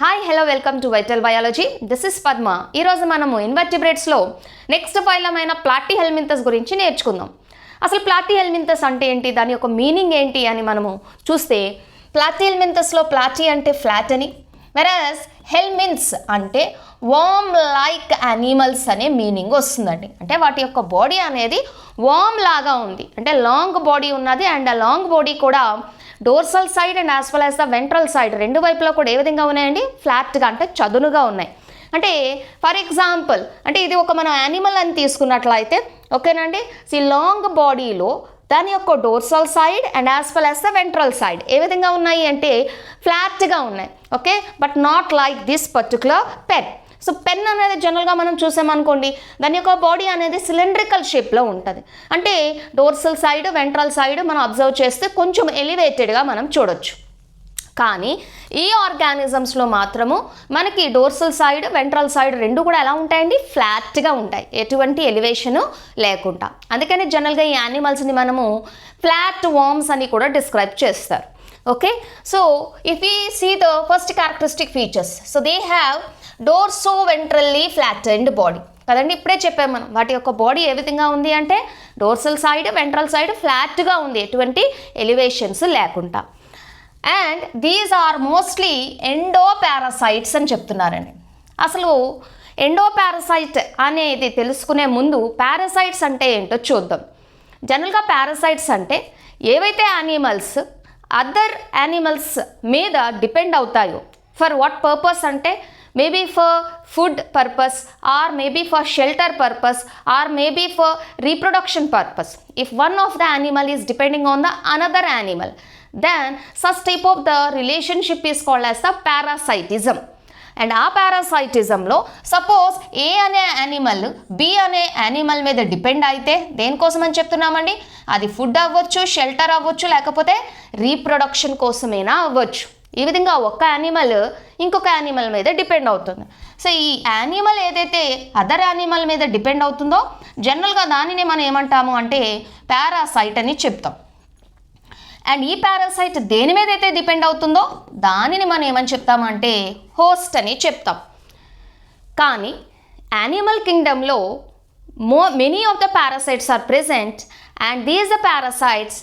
Hi hello welcome to vital biology. This is Padma. ఈరోజు మనము ఇన్వర్టిబ్రేట్స్లో next phylum అయిన ప్లాటిహెల్మింథస్ గురించి నేర్చుకుందాం. అసలు ప్లాటిహెల్మింథస్ అంటే ఏంటి, దాని యొక్క మీనింగ్ ఏంటి అని మనము చూస్తే, ప్లాటిహెల్మింథస్లో ప్లాటి అంటే ఫ్లాట్ అని, వెరాస్ హెల్మిన్స్ అంటే వామ్ లైక్ యానిమల్స్ అనే మీనింగ్ వస్తుందండి. అంటే వాటి యొక్క బాడీ అనేది వామ్ లాగా ఉంది, అంటే లాంగ్ బాడీ ఉన్నది. అండ్ ఆ లాంగ్ బాడీ కూడా dorsal side and as well as the ventral side రెండు వైపులో కూడా ఏ విధంగా ఉన్నాయండి, ఫ్లాట్గా అంటే చదునుగా ఉన్నాయి. అంటే ఫర్ ఎగ్జాంపుల్, అంటే ఇది ఒక మనం యానిమల్ అని తీసుకున్నట్లయితే ఓకేనండి, లాంగ్ బాడీలో దాని యొక్క dorsal side and as well as the ventral side ఏ విధంగా ఉన్నాయి అంటే ఫ్లాట్గా ఉన్నాయి. Okay, but not like this particular pen. So pen అనేది జనరల్గా మనం చూసామనుకోండి, దాని యొక్క బాడీ అనేది సిలిండ్రికల్ షేప్లో ఉంటుంది. అంటే డోర్సల్ సైడ్ వెంట్రల్ సైడ్ మనం అబ్జర్వ్ చేస్తే కొంచెం ఎలివేటెడ్గా మనం చూడొచ్చు. కానీ ఈ ఆర్గానిజమ్స్లో మాత్రము మనకి డోర్సల్ సైడ్ వెంట్రల్ సైడ్ రెండు కూడా ఎలా ఉంటాయండి, ఫ్లాట్గా ఉంటాయి, ఎటువంటి ఎలివేషను లేకుండా. అందుకని జనరల్గా ఈ యానిమల్స్ని మనము ఫ్లాట్ వార్మ్స్ అని కూడా డిస్క్రైబ్ చేస్తారు. Okay, so if you see the first characteristic features, so they have dorso ventrally flattened body కదండి. ఇప్పుడే చెప్పాము మనం వాటి యొక్క బాడీ ఏ విధంగా ఉంది అంటే డోర్సల్ సైడ్ వెంట్రల్ సైడ్ ఫ్లాట్గా ఉంది, ఎటువంటి ఎలివేషన్స్ లేకుండా. అండ్ దీస్ ఆర్ మోస్ట్లీ ఎండోపారాసైట్స్ అని చెప్తున్నారండి. అసలు ఎండోపారాసైట్ అనేది తెలుసుకునే ముందు పారాసైట్స్ అంటే ఏంటో చూద్దాం. జనరల్గా పారాసైట్స్ అంటే ఏవైతే యానిమల్స్ అదర్ యానిమల్స్ మీద డిపెండ్ అవుతాయో, ఫర్ వాట్ పర్పస్ అంటే maybe for food purpose or maybe for shelter purpose or maybe for reproduction purpose. If one of the animal is depending on the another animal, then such type of the relationship is called as the parasitism. And ఆ పారాసైటిజంలో suppose ఏ అనే animal B అనే animal మీద depend అయితే దేనికోసం అని చెప్తున్నామండి, అది food అవ్వచ్చు, shelter అవ్వచ్చు, లేకపోతే రీప్రొడక్షన్ కోసమైనా అవ్వచ్చు. ఈ విధంగా ఒక్క యానిమల్ ఇంకొక యానిమల్ మీద డిపెండ్ అవుతుంది. సో ఈ యానిమల్ ఏదైతే అదర్ యానిమల్ మీద డిపెండ్ అవుతుందో జనరల్గా దానిని మనం ఏమంటాము అంటే పారాసైట్ అని చెప్తాం. అండ్ ఈ పారాసైట్ దేని మీద అయితే డిపెండ్ అవుతుందో దానిని మనం ఏమని చెప్తాము అంటే హోస్ట్ అని చెప్తాం. కానీ యానిమల్ కింగ్డమ్లో many of the parasites are present and these the parasites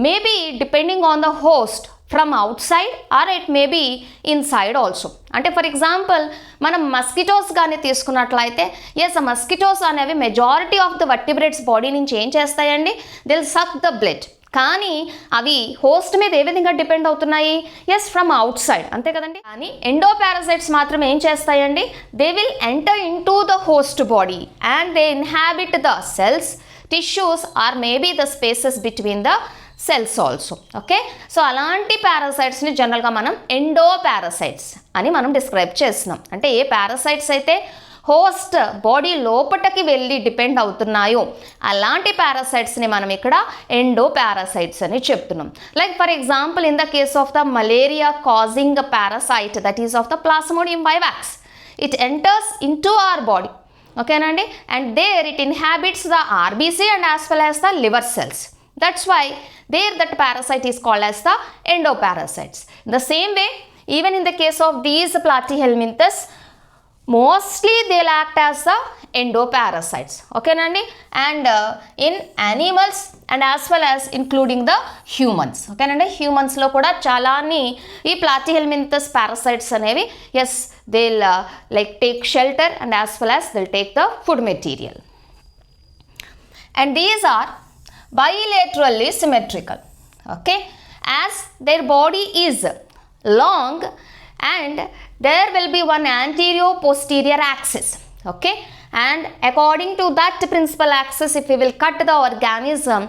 may be depending on the host from outside or it may be inside also. అంటే ఫర్ ఎగ్జాంపుల్ మనం మస్కిటోస్ కానీ తీసుకున్నట్లయితే, ఎస్ మస్కిటోస్ అనేవి majority of the vertebrates body నుంచి ఏం చేస్తాయండి, they will suck the blood. కానీ అవి హోస్ట్ మీద ఏ విధంగా డిపెండ్ అవుతున్నాయి, ఎస్ ఫ్రమ్ అవుట్ సైడ్, అంతే కదండి. కానీ ఎండోపారాసైట్స్ మాత్రం ఏం చేస్తాయండి, they will enter into the host body and they inhabit the cells, tissues or maybe the spaces between the cells also. Okay, so అలాంటి పారాసైట్స్ని జనరల్గా మనం ఎండోపారాసైట్స్ అని మనం డిస్క్రైబ్ చేస్తున్నాం. అంటే ఏ పారాసైట్స్ అయితే హోస్ట్ బాడీ లోపటికి వెళ్ళి డిపెండ్ అవుతున్నాయో అలాంటి పారాసైట్స్ని మనం ఇక్కడ ఎండోపారాసైట్స్ అని చెప్తున్నాం. Like for example in the case of the malaria causing parasite, that is of the plasmodium vivax, it enters into our body. ఓకేనండి, and there it inhabits the RBC and as well as the liver cells. That's why there that parasite is called as the endoparasites. In the same way, even in the case of these platyhelminthes, mostly they'll act as the endoparasites. Okay nandi, and in animals and as well as including the humans. Okay nandi, humans lo kuda chalani ee platyhelminthes parasites anevi, yes they'll like take shelter and as well as they'll take the food material. And these are bilaterally symmetrical. Okay, as their body is long and there will be one anterior posterior axis. Okay, and according to that principal axis, if we will cut the organism,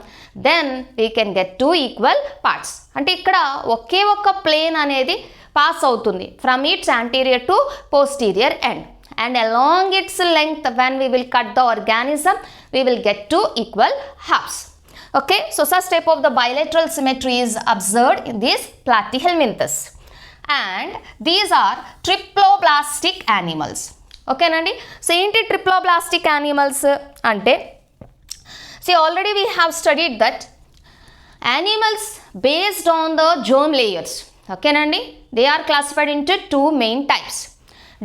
then we can get two equal parts. అంటే ఇక్కడ ఒకే ఒక్క plane అనేది pass అవుతుంది from its anterior to posterior end, and along its length when we will cut the organism, we will get two equal halves. Okay, so such type of the bilateral symmetry is observed in these platyhelminthes, and these are triploblastic animals. Okay nandi, so ఏంటి triploblastic animals అంటే, see already we have studied that animals based on the germ layers, ఓకేనండి. They are classified into 2 main types,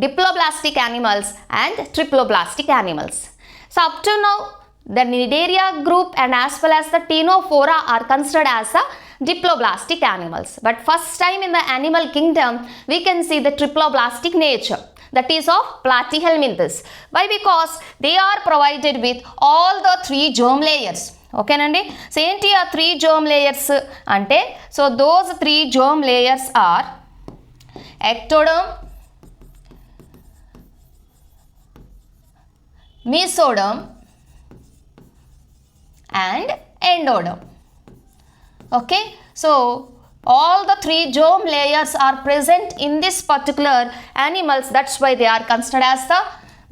diploblastic animals and triploblastic animals. So up to now the Cnidaria group and as well as the Ctenophora are considered as the diploblastic animals. But first time in the animal kingdom we can see the triploblastic nature, that is of Platyhelminthes. Why? Because they are provided with all the 3 germ layers. ఓకేనండి. So ఏంటి ఆ 3 germ layers అంటే, so those 3 germ layers are ectoderm, mesoderm and endoderm. Okay, so all the 3 germ layers are present in this particular animals, that's why they are considered as the,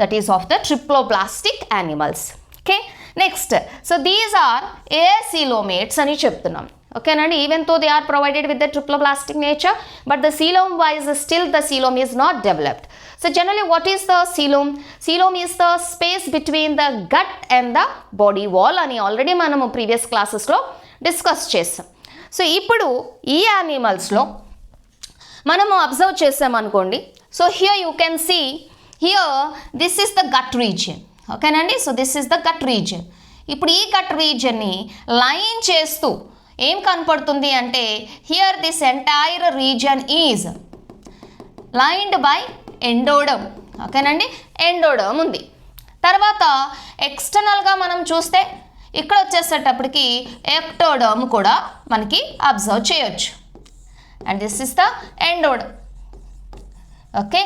that is of the triploblastic animals. Okay, next, so these are acoelomates అని చెప్తున్నాం. ఓకేనండి. Even though they are provided with the triploblastic nature, but the coelom wise still the coelom is not developed. So generally what is the coelom? Coelom is the space between the gut and the body wall అని already మనము previous క్లాసెస్లో discuss చేసాం. So ఇప్పుడు ఈ యానిమల్స్లో మనము observe చేసామనుకోండి. So here you can see here this is the gut region. ఓకేనండి. So this is the gut region. ఇప్పుడు ఈ గట్ రీజియన్ని లైన్ చేస్తూ ఏం కనపడుతుంది అంటే, here this entire region is lined by endoderm. ఓకేనండి. ఎండోడమ్ ఉంది. తర్వాత ఎక్స్టర్నల్గా మనం చూస్తే ఇక్కడ వచ్చేసేటప్పటికి ఎక్టోడమ్ కూడా మనకి అబ్జర్వ్ చేయొచ్చు. And this is the endoderm. Okay,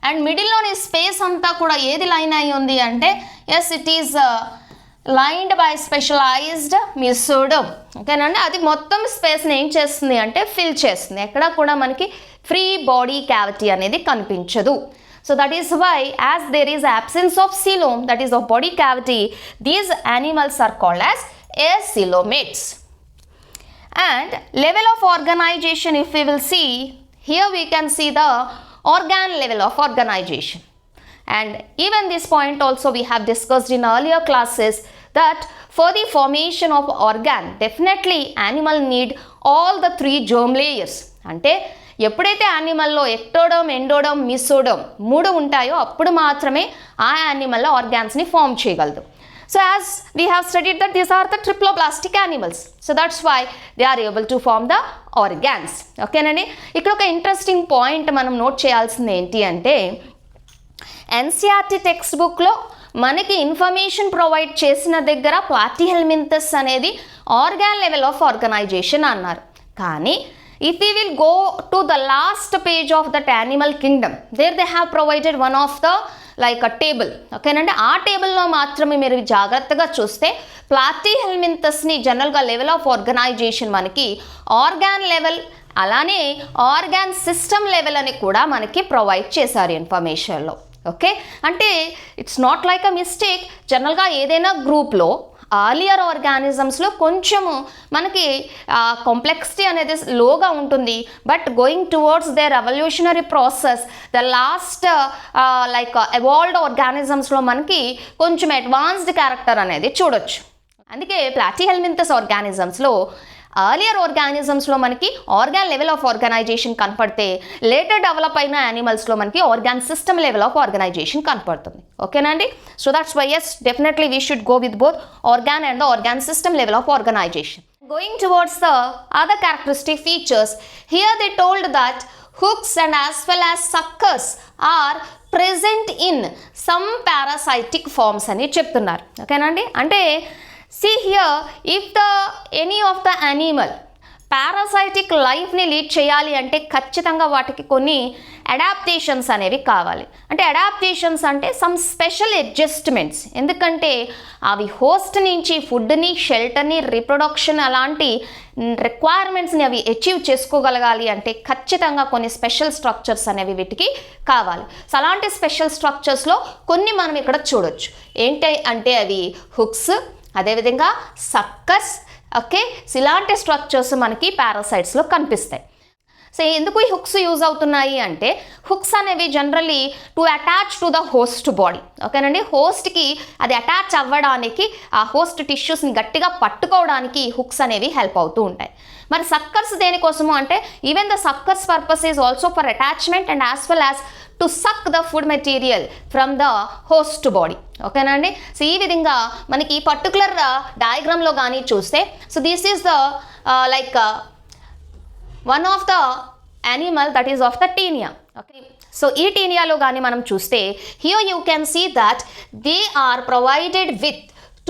and మిడిల్లోని స్పేస్ అంతా కూడా ఏది లైన్ అయి ఉంది అంటే, yes it is lined by specialised mesoderm. ఓకేనండి. అది మొత్తం స్పేస్ని ఏం చేస్తుంది అంటే ఫిల్ చేస్తుంది. ఎక్కడ కూడా మనకి ఫ్రీ బాడీ క్యావిటీ అనేది కనిపించదు. So that is why as there is absence of coelom, that is of body cavity, these animals are called as acoelomates. And level of organization, if we will see, here we can see the organ level of organization. And even this point also we have discussed in earlier classes that for the formation of organ definitely animal need all the 3 germ layers. అంటే ఎప్పుడైతే యానిమల్లో ectoderm, endoderm, మిసోడమ్ 3 ఉంటాయో అప్పుడు మాత్రమే ఆ యానిమల్లో ఆర్గాన్స్ని form చేయగలదు. So as we have studied that these are the triploblastic animals. So that's why they are able to form the organs. ఓకేనండి. ఇక్కడ ఒక ఇంట్రెస్టింగ్ పాయింట్ మనం నోట్ చేయాల్సింది ఏంటి అంటే, ఎన్సీఆర్టీ టెక్స్ట్ బుక్లో మనకి ఇన్ఫర్మేషన్ ప్రొవైడ్ చేసిన దగ్గర ప్లాటిహెల్మింథస్ అనేది ఆర్గాన్ లెవెల్ ఆఫ్ ఆర్గనైజేషన్ అన్నారు. కానీ if we will go to the last page of that animal kingdom, there they have provided one of the like a table. ఓకేనండి. ఆ టేబుల్లో మాత్రమే మీరు జాగ్రత్తగా చూస్తే ప్లాటిహెల్మింథస్ని జనరల్గా లెవెల్ ఆఫ్ ఆర్గనైజేషన్ మనకి ఆర్గాన్ లెవెల్, అలానే ఆర్గాన్ సిస్టమ్ లెవెల్ అని కూడా మనకి ప్రొవైడ్ చేశారు ఇన్ఫర్మేషన్లో. ఓకే, అంటే it's not like a mistake. జనరల్గా ఏదైనా గ్రూప్లో ఆలియర్ ఆర్గానిజమ్స్లో కొంచెము మనకి కాంప్లెక్సిటీ అనేది లోగా ఉంటుంది. But going towards their evolutionary process, the last like evolved ఆర్గానిజమ్స్లో మనకి కొంచెం అడ్వాన్స్డ్ క్యారెక్టర్ అనేది చూడొచ్చు. అందుకే ప్లాటిహెల్మింథస్ ఆర్గానిజమ్స్లో ఆలియర్ ఆర్గానిజమ్స్లో మనకి ఆర్గాన్ లెవెల్ ఆఫ్ ఆర్గనైజేషన్ కనపడితే, లేటర్ డెవలప్ అయిన యానిమల్స్లో మనకి organ system level of organisation కనపడుతుంది. ఓకేనండి. So that's why yes definitely we should go with both organ and the organ system level of organisation. Going towards the other characteristic features, here they told that hooks and as well as suckers are present in some parasitic forms అని చెప్తున్నారు. ఓకేనండి. అంటే see here, if any of the animal parasitic లైఫ్ని lead చేయాలి అంటే ఖచ్చితంగా వాటికి కొన్ని అడాప్టేషన్స్ అనేవి కావాలి. అంటే అడాప్టేషన్స్ అంటే సమ్ స్పెషల్ అడ్జస్ట్మెంట్స్. ఎందుకంటే అవి హోస్ట్ నుంచి ఫుడ్ని, షెల్టర్ని, రీప్రొడక్షన్ అలాంటి రిక్వైర్మెంట్స్ని అవి అచీవ్ చేసుకోగలగాలి అంటే ఖచ్చితంగా కొన్ని స్పెషల్ స్ట్రక్చర్స్ అనేవి వీటికి కావాలి. సో అలాంటి స్పెషల్ స్ట్రక్చర్స్లో కొన్ని మనం ఇక్కడ చూడొచ్చు. ఏంటి అంటే అవి హుక్స్, అదేవిధంగా సక్కర్స్. ఓకే, సో ఇలాంటి స్ట్రక్చర్స్ మనకి పారాసైట్స్లో కనిపిస్తాయి. సో ఎందుకు ఈ హుక్స్ యూజ్ అవుతున్నాయి అంటే, హుక్స్ అనేవి generally to attach to the host body. ఓకేనండి. హోస్ట్కి అది అటాచ్ అవ్వడానికి, ఆ హోస్ట్ టిష్యూస్ని గట్టిగా పట్టుకోవడానికి హుక్స్ అనేవి హెల్ప్ అవుతూ ఉంటాయి. మరి సక్కర్స్ దేనికోసము అంటే even the suckers purpose is also for attachment and as well as to suck the food material from the host body. ఓకేనా అండి. సో ఈ విధంగా మనకి ఈ పర్టికులర్ డయాగ్రామ్లో కానీ చూస్తే so this is the like one of the animal that is of the taenia. Okay, so ee taenia lo gaani manam chuste, here you can see that they are provided with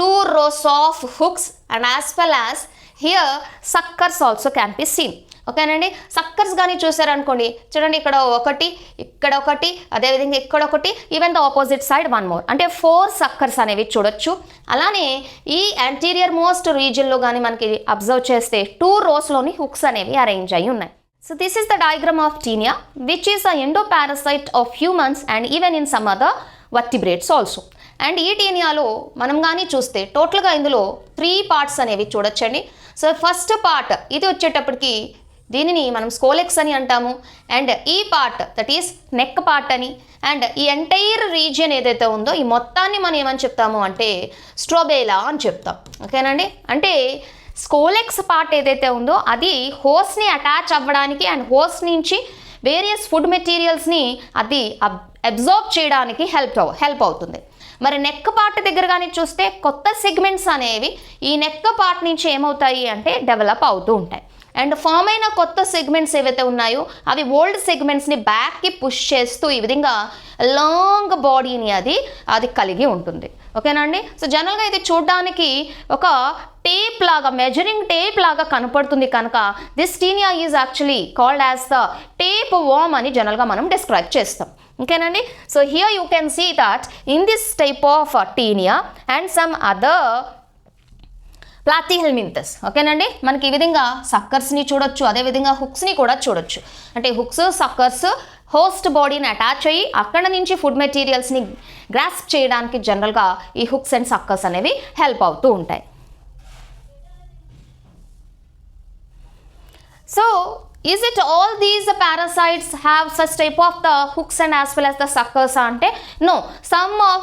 2 rows of hooks and as well as here suckers also can be seen. ఓకేనండి. Suckers కానీ చూసారనుకోండి, చూడండి ఇక్కడ ఒకటి, ఇక్కడ ఒకటి, అదేవిధంగా ఇక్కడ ఒకటి, even the opposite side 1 more, అంటే 4 సక్కర్స్ అనేవి చూడొచ్చు. అలానే ఈ యాంటీరియర్ మోస్ట్ రీజియన్లో కానీ మనకి అబ్జర్వ్ చేస్తే 2 rows-లోని హుక్స్ అనేవి అరేంజ్ అయి ఉన్నాయి. So this is the diagram of taenia, which is a endoparasite of humans and even in some other vertebrates also. And ఈ టేనియాలో మనం కానీ చూస్తే టోటల్గా ఇందులో 3 parts అనేవి చూడొచ్చండి. సో ఫస్ట్ పార్ట్ ఇది వచ్చేటప్పటికి దీనిని మనం స్కోలెక్స్ అని అంటాము. అండ్ ఈ part that is neck part అని. అండ్ ఈ ఎంటైర్ రీజియన్ ఏదైతే ఉందో ఈ మొత్తాన్ని మనం ఏమని చెప్తాము అంటే స్ట్రోబేలా అని చెప్తాం. ఓకేనండి. అంటే స్కోలెక్స్ పార్ట్ ఏదైతే ఉందో అది హోస్ట్ని అటాచ్ అవ్వడానికి అండ్ హోస్ట్ నుంచి వేరియస్ ఫుడ్ మెటీరియల్స్ని అది అబ్జార్బ్ చేయడానికి హెల్ప్ అవుతుంది. మరి నెక్ పార్ట్ దగ్గర కానీ చూస్తే కొత్త సెగ్మెంట్స్ అనేవి ఈ నెక్ పార్ట్ నుంచి ఏమవుతాయి అంటే డెవలప్ అవుతూ ఉంటాయి. అండ్ ఫామ్ అయిన కొత్త సెగ్మెంట్స్ ఏవైతే ఉన్నాయో అవి ఓల్డ్ సెగ్మెంట్స్ని బ్యాక్కి పుష్ చేస్తూ ఈ విధంగా లాంగ్ బాడీని అది కలిగి ఉంటుంది. ఓకేనండి. సో జనరల్గా ఇది చూడడానికి ఒక టేప్ లాగా, మెజరింగ్ టేప్ లాగా కనపడుతుంది కనుక this Taenia is actually called as the tapeworm అని జనరల్గా మనం డిస్క్రైబ్ చేస్తాం. ఓకేనండి. So here you can see that in this type of Taenia and some other Platyhelminthes. ఓకేనండి. మనకి ఈ విధంగా సక్కర్స్ని చూడొచ్చు, అదేవిధంగా హుక్స్ని కూడా చూడొచ్చు. అంటే హుక్స్, సక్కర్స్ హోస్ట్ బాడీని అటాచ్ అయ్యి అక్కడ నుంచి ఫుడ్ మెటీరియల్స్ని గ్రాస్ప్ చేయడానికి జనరల్గా ఈ హుక్స్ అండ్ సక్కర్స్ అనేవి హెల్ప్ అవుతూ ఉంటాయి. So is it all these parasites have such type of the hooks and as well as the suckers ante? No, some of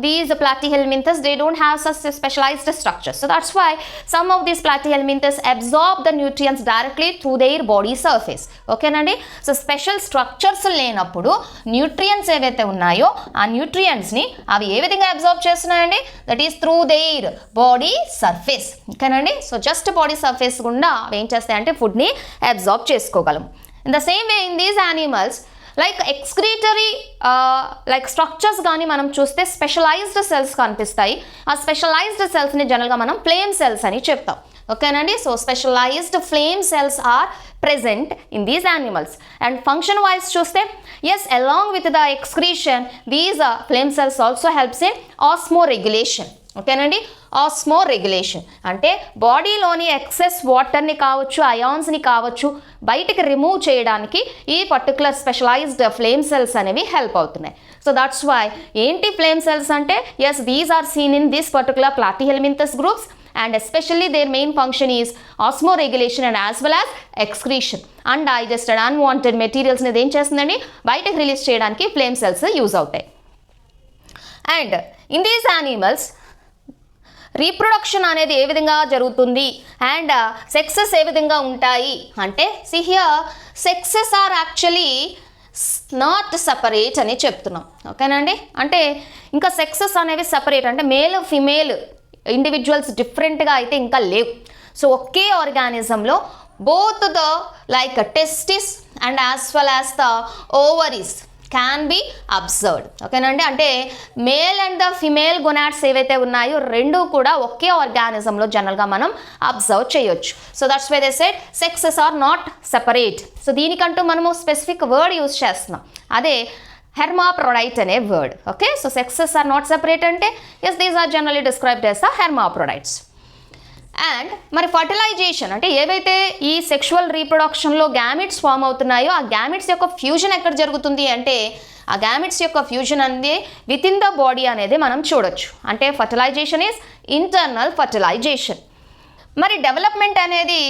these platyhelminthes they don't have such specialized structures. So that's why some of these platyhelminthes absorb the nutrients directly through their body surface. Okay nandi. So special structures లేనప్పుడు nutrients ఏవైతే ఉన్నాయో ఆ nutrients ని అవి ఏ విధంగా absorb చేస్తున్నాయండి? That is through their body surface. Okay nandi. So just body surface గుండా ఏం చేస్తాయంటే ఫుడ్ ని absorb చేసుకోగలం. In the same way in these animals like excretory like structures కానీ మనం చూస్తే స్పెషలైజ్డ్ సెల్స్ కనిపిస్తాయి. ఆ స్పెషలైజ్డ్ సెల్స్ని జనరల్గా మనం ఫ్లేమ్ సెల్స్ అని చెప్తాం. ఓకేనండి. So specialised flame cells are present in these animals. And function wise చూస్తే yes, along with the excretion these flame cells also helps in osmoregulation. ఓకేనండి. ఆస్మోరెగ్యులేషన్ అంటే బాడీలోని ఎక్సెస్ వాటర్ని కావచ్చు, అయాన్స్ని కావచ్చు బయటికి రిమూవ్ చేయడానికి ఈ పర్టికులర్ స్పెషలైజ్డ్ ఫ్లేమ్ సెల్స్ అనేవి హెల్ప్ అవుతున్నాయి. సో దట్స్ వై ఏంటి ఫ్లేమ్ సెల్స్ అంటే yes these are seen in this particular Platyhelminthes groups and especially their main function is osmoregulation and as well as excretion. Undigested unwanted materials ని ఏం చేస్తుందండి బయటకు release చేయడానికి flame cells use అవుతాయి. And in these animals reproduction అనేది ఏ విధంగా జరుగుతుంది and sexes ఏ విధంగా ఉంటాయి అంటే see here sexes are actually not separate అని చెప్తున్నాం. ఓకేనండి. అంటే ఇంకా సెక్సెస్ అనేవి సెపరేట్ అంటే మేల్ ఫిమేల్ ఇండివిజువల్స్ డిఫరెంట్గా అయితే ఇంకా లేవు. సో ఒకే ఆర్గానిజంలో both the like testis and as well as the ovaries can be observed. ఓకేనండి. అంటే male and the female gonads ఏవైతే ఉన్నాయో రెండు కూడా ఒకే ఆర్గానిజంలో జనరల్గా మనం అబ్జర్వ్ చేయొచ్చు. So that's why they said sexes are not separate. So దీనికంటూ మనము స్పెసిఫిక్ వర్డ్ యూజ్ చేస్తున్నాం, అదే hermaphrodite అనే word. Okay. So sexes are not separate అంటే yes these are generally described as the hermaphrodites. And మరి fertilisation అంటే ఏవైతే ఈ సెక్షువల్ రీప్రొడక్షన్లో గ్యామిట్స్ ఫామ్ అవుతున్నాయో ఆ గ్యామిట్స్ యొక్క ఫ్యూజన్ ఎక్కడ జరుగుతుంది అంటే ఆ గ్యామిట్స్ యొక్క ఫ్యూజన్ అనేది విత్ ఇన్ ద బాడీ అనేది మనం చూడొచ్చు. అంటే ఫర్టిలైజేషన్ ఈజ్ ఇంటర్నల్ ఫర్టిలైజేషన్. మరి డెవలప్మెంట్ అనేది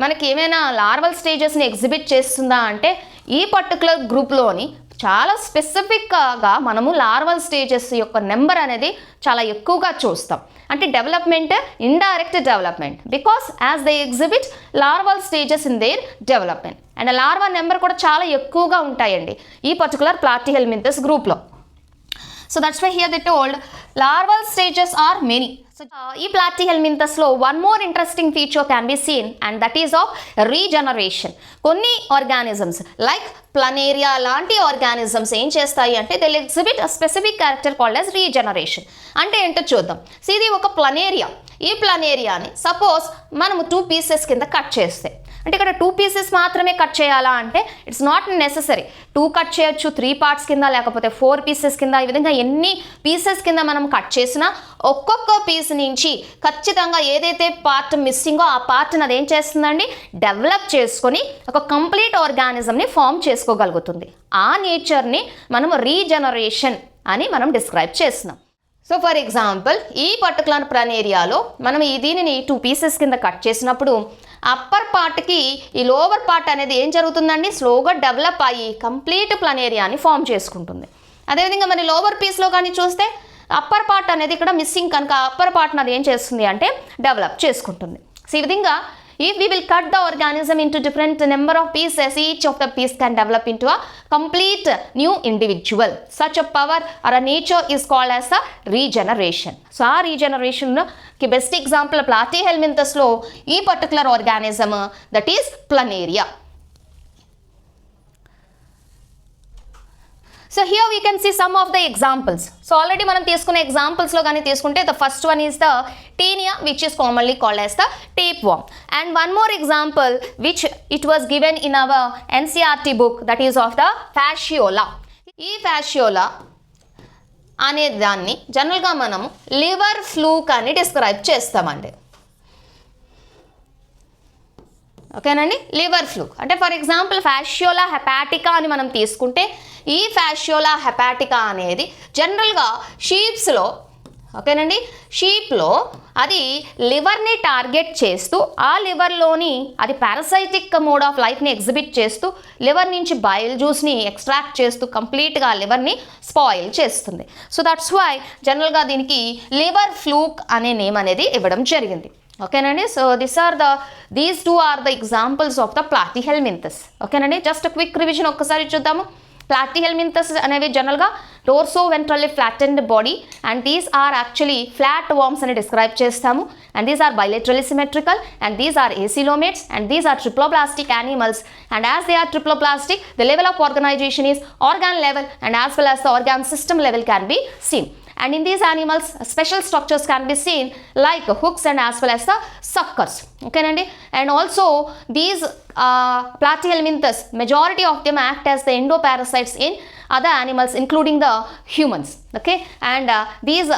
మనకి ఏమైనా లార్వల్ స్టేజెస్ని ఎగ్జిబిట్ చేస్తుందా అంటే ఈ పర్టికులర్ గ్రూప్లోని చాలా స్పెసిఫిక్గా మనము లార్వల్ స్టేజెస్ యొక్క నెంబర్ అనేది చాలా ఎక్కువగా చూస్తాం. అంటే development, indirect development, because as they exhibit larval stages in there development. And larva number కూడా చాలా ఎక్కువగా ఉంటాయండి ఈ పర్టికులర్ ప్లాటిహెల్మింథస్ గ్రూప్లో. So that's why here they told larval stages are many. So ఈ ప్లాటిహెల్మింథస్లో one more interesting feature can be seen and that is of regeneration. కొన్ని organisms like planaria లాంటి ఆర్గానిజమ్స్ ఏం చేస్తాయి అంటే they exhibit a specific character called as regeneration. అంటే ఏంటో చూద్దాం. సో ఇది ఒక ప్లనేరియా. ఈ ప్లనేరియాని సపోజ్ మనము 2 పీసెస్ కింద కట్ చేస్తే, అంటే ఇక్కడ 2 పీసెస్ మాత్రమే కట్ చేయాలా అంటే ఇట్స్ నాట్ నెససరీ. 2 కట్ చేయొచ్చు, 3 పార్ట్స్ కింద, లేకపోతే 4 పీసెస్ కింద, ఈ విధంగా ఎన్ని పీసెస్ కింద మనం కట్ చేసినా ఒక్కొక్క పీస్ నుంచి ఖచ్చితంగా ఏదైతే పార్ట్ మిస్సింగో ఆ పార్ట్ని అది ఏం చేస్తుందండి, డెవలప్ చేసుకొని ఒక కంప్లీట్ ఆర్గానిజంని ఫామ్ చేసుకోగలుగుతుంది. ఆ నేచర్ని మనం రీజనరేషన్ అని మనం డిస్క్రైబ్ చేస్తున్నాం. సో ఫర్ ఎగ్జాంపుల్ ఈ పర్టికులర్ ప్లనేరియాలో మనం దీనిని 2 పీసెస్ కింద కట్ చేసినప్పుడు అప్పర్ పార్ట్కి ఈ లోవర్ పార్ట్ అనేది ఏం జరుగుతుందండి, స్లోగా డెవలప్ అయ్యి కంప్లీట్ ప్లనేరియాని ఫామ్ చేసుకుంటుంది. అదేవిధంగా మరి లోవర్ పీస్లో కానీ చూస్తే అప్పర్ పార్ట్ అనేది ఇక్కడ మిస్సింగ్ కనుక అప్పర్ పార్ట్ని అది ఏం చేస్తుంది అంటే డెవలప్ చేసుకుంటుంది. సో ఈ విధంగా if we will cut the organism into different number of pieces, each of the piece can develop into a complete new individual. Such a power or a nature is called as a regeneration. So ఆ regeneration కి best example platyhelminthes లో ఈ particular organism that is planaria. So here we can see some of the examples. So already మనం తీసుకునే ఎగ్జాంపుల్స్లో కానీ తీసుకుంటే the first one is the Taenia, which is commonly called as the tapeworm. And one more example which it was given in our NCERT book, that is of the fasciola. ఈ fasciola అనే దాన్ని జనరల్గా మనము liver fluke అని describe చేస్తామండి. ఓకేనండి, liver fluke అంటే for example ఫ్యాషియోలా hepatica అని మనం తీసుకుంటే ఈ ఫ్యాషియోలా హెపాటికా అనేది జనరల్గా షీప్స్లో, ఓకేనండి, షీప్లో అది లివర్ని టార్గెట్ చేస్తూ ఆ లివర్లోని అది పారాసైటిక్ మోడ్ ఆఫ్ లైఫ్ని ఎగ్జిబిట్ చేస్తూ లివర్ నుంచి బైల్ జ్యూస్ని ఎక్స్ట్రాక్ట్ చేస్తూ కంప్లీట్గా లివర్ని స్పాయిల్ చేస్తుంది. సో దట్స్ వై జనరల్గా దీనికి లివర్ ఫ్లూక్ అనే నేమ్ అనేది ఇవ్వడం జరిగింది. ఓకేనండి, so these two are the examples of the Platyhelminthes. ఓకేనండి, జస్ట్ క్విక్ రివిజన్ ఒక్కసారి చూద్దాము. ప్లాటిహెల్మింథస్ అనేవి జనరల్గా dorso ventrally flattened body and these are actually flat worms అని డిస్క్రైబ్ చేస్తాము. And these are bilaterally symmetrical and these are acoelomates and these are triploblastic animals, and as they are triploblastic the level of organization is organ level and as well as the organ system level can be seen. And in these animals special structures can be seen like hooks and as well as the suckers. Okay nandi, and also these platyhelminthes majority of them act as the endoparasites in other animals including the humans. Okay, and these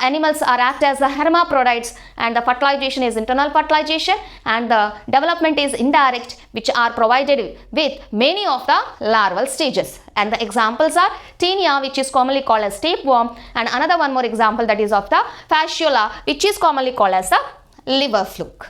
animals are act as the hermaphrodites and the fertilization is internal fertilization and the development is indirect, which are provided with many of the larval stages. And the examples are Taenia, which is commonly called as tapeworm, and another one more example that is of the fasciola, which is commonly called as the liver fluke.